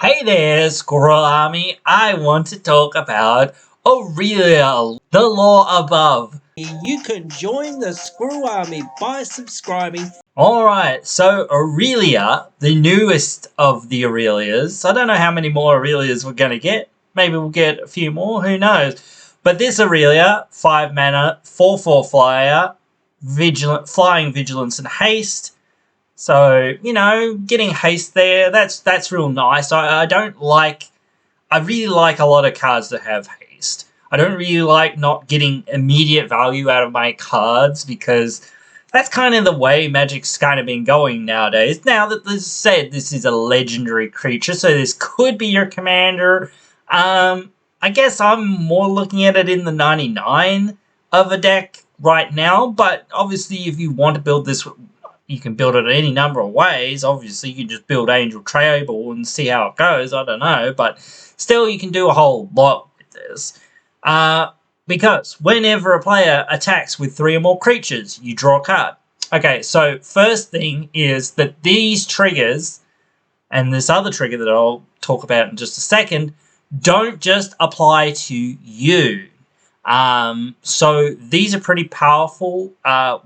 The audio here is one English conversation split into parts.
Hey there, Squirrel Army. I want to talk about Aurelia, the law above. You can join the Squirrel Army by subscribing. Alright, so Aurelia, the newest of the Aurelias. I don't know how many more Aurelias we're going to get. Maybe we'll get a few more, who knows. But this Aurelia, 5 mana, 4/4 flyer, flying, vigilance, and haste. So, getting haste there, that's real nice. I really like a lot of cards that have haste. I don't really like not getting immediate value out of my cards because that's kind of the way Magic's kind of been going nowadays. Now that this said, this is a legendary creature, so this could be your commander. I guess I'm more looking at it in the 99 of a deck right now, but obviously if you want to build this, you can build it any number of ways. Obviously, you can just build Angel Table and see how it goes. I don't know. But still, you can do a whole lot with this. Because whenever a player attacks with 3 or more creatures, you draw a card. Okay, so first thing is that these triggers, and this other trigger that I'll talk about in just a second, don't just apply to you. So these are pretty powerful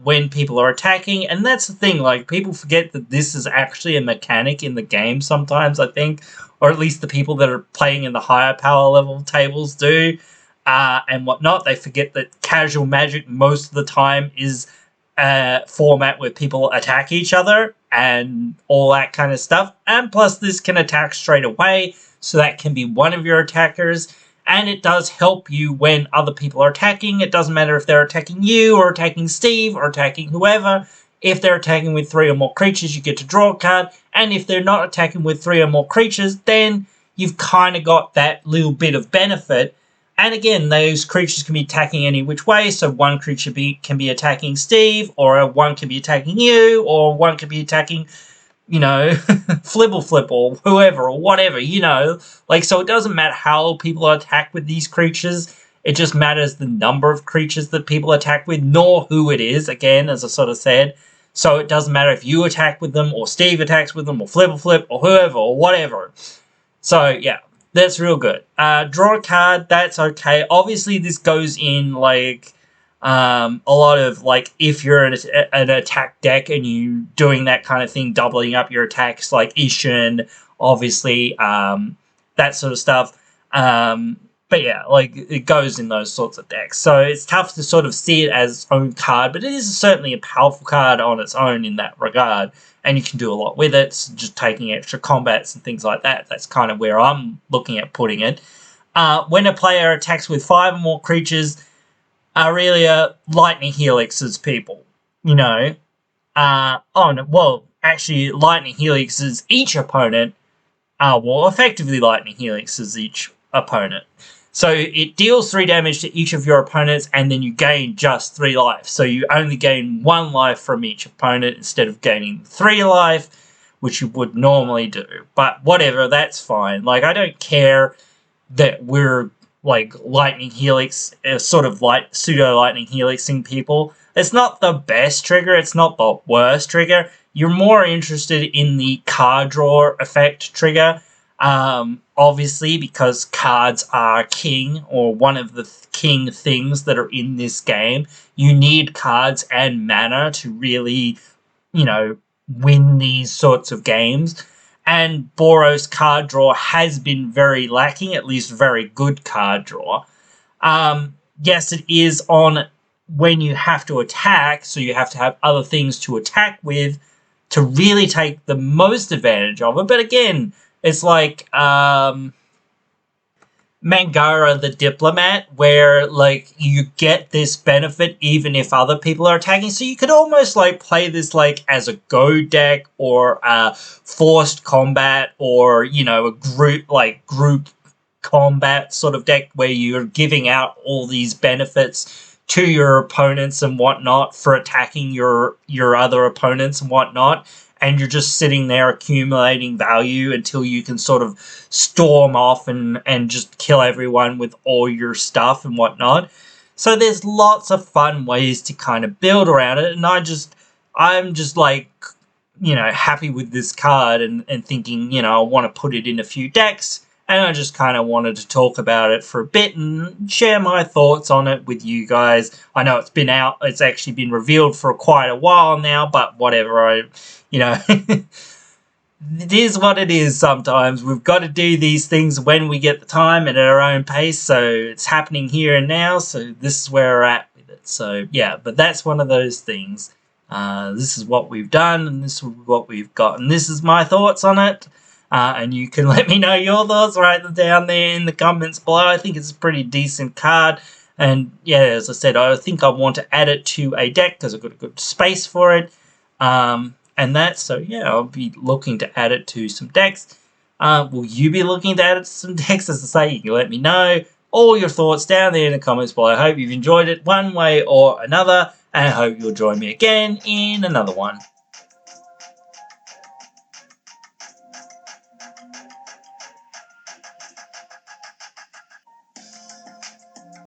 when people are attacking, and that's the thing, like, people forget that this is actually a mechanic in the game sometimes, I think, or at least the people that are playing in the higher power level tables do, and whatnot. They forget that casual Magic most of the time is a format where people attack each other and all that kind of stuff, and plus this can attack straight away, so that can be one of your attackers. And it does help you when other people are attacking. It doesn't matter if they're attacking you or attacking Steve or attacking whoever. If they're attacking with 3 or more creatures, you get to draw a card. And if they're not attacking with 3 or more creatures, then you've kind of got that little bit of benefit. And again, those creatures can be attacking any which way. So one creature can be attacking Steve, or one can be attacking you, or one can be attacking, Flibbleflip or whoever or whatever, Like, so it doesn't matter how people attack with these creatures. It just matters the number of creatures that people attack with, nor who it is, again, as I sort of said. So it doesn't matter if you attack with them, or Steve attacks with them, or Flibbleflip, or whoever, or whatever. So, yeah, that's real good. Draw a card, that's okay. Obviously, this goes in, like, a lot of, like, if you're an attack deck and you doing that kind of thing, doubling up your attacks, like Ishin, obviously, that sort of stuff. But yeah, like, it goes in those sorts of decks. So it's tough to sort of see it as its own card, but it is certainly a powerful card on its own in that regard, and you can do a lot with it, so just taking extra combats and things like that. That's kind of where I'm looking at putting it. When a player attacks with 5 or more creatures, Aurelia lightning helixes people, actually lightning helixes each opponent, effectively lightning helixes each opponent. So it deals 3 damage to each of your opponents, and then you gain just 3 life. So you only gain 1 life from each opponent instead of gaining 3 life, which you would normally do. But whatever, that's fine. Like, I don't care that we're, like, lightning helix, sort of like pseudo lightning helixing people. It's not the best trigger, it's not the worst trigger. You're more interested in the card draw effect trigger, obviously, because cards are king, or one of the king things that are in this game. You need cards and mana to really, win these sorts of games. And Boros card draw has been very lacking, at least very good card draw. Yes, it is on when you have to attack, so you have to have other things to attack with to really take the most advantage of it. But again, it's like Mangara the Diplomat, where, like, you get this benefit even if other people are attacking. So you could almost, like, play this, like, as a go deck, or a forced combat, or, a group combat sort of deck where you're giving out all these benefits to your opponents and whatnot for attacking your other opponents and whatnot. And you're just sitting there accumulating value until you can sort of storm off and just kill everyone with all your stuff and whatnot. So there's lots of fun ways to kind of build around it, and I'm just like, happy with this card and thinking, I want to put it in a few decks. And I just kind of wanted to talk about it for a bit and share my thoughts on it with you guys. I know it's been out. It's actually been revealed for quite a while now, but whatever. It is what it is sometimes. We've got to do these things when we get the time and at our own pace. So it's happening here and now. So this is where we're at with it. So, yeah, but that's one of those things. This is what we've done and this is what we've got. And this is my thoughts on it. And you can let me know your thoughts. Write them down there in the comments below. I think it's a pretty decent card. And yeah, as I said, I think I want to add it to a deck because I've got a good space for it. And that, so yeah, I'll be looking to add it to some decks. Will you be looking to add it to some decks? As I say, you can let me know all your thoughts down there in the comments below. I hope you've enjoyed it one way or another. And I hope you'll join me again in another one.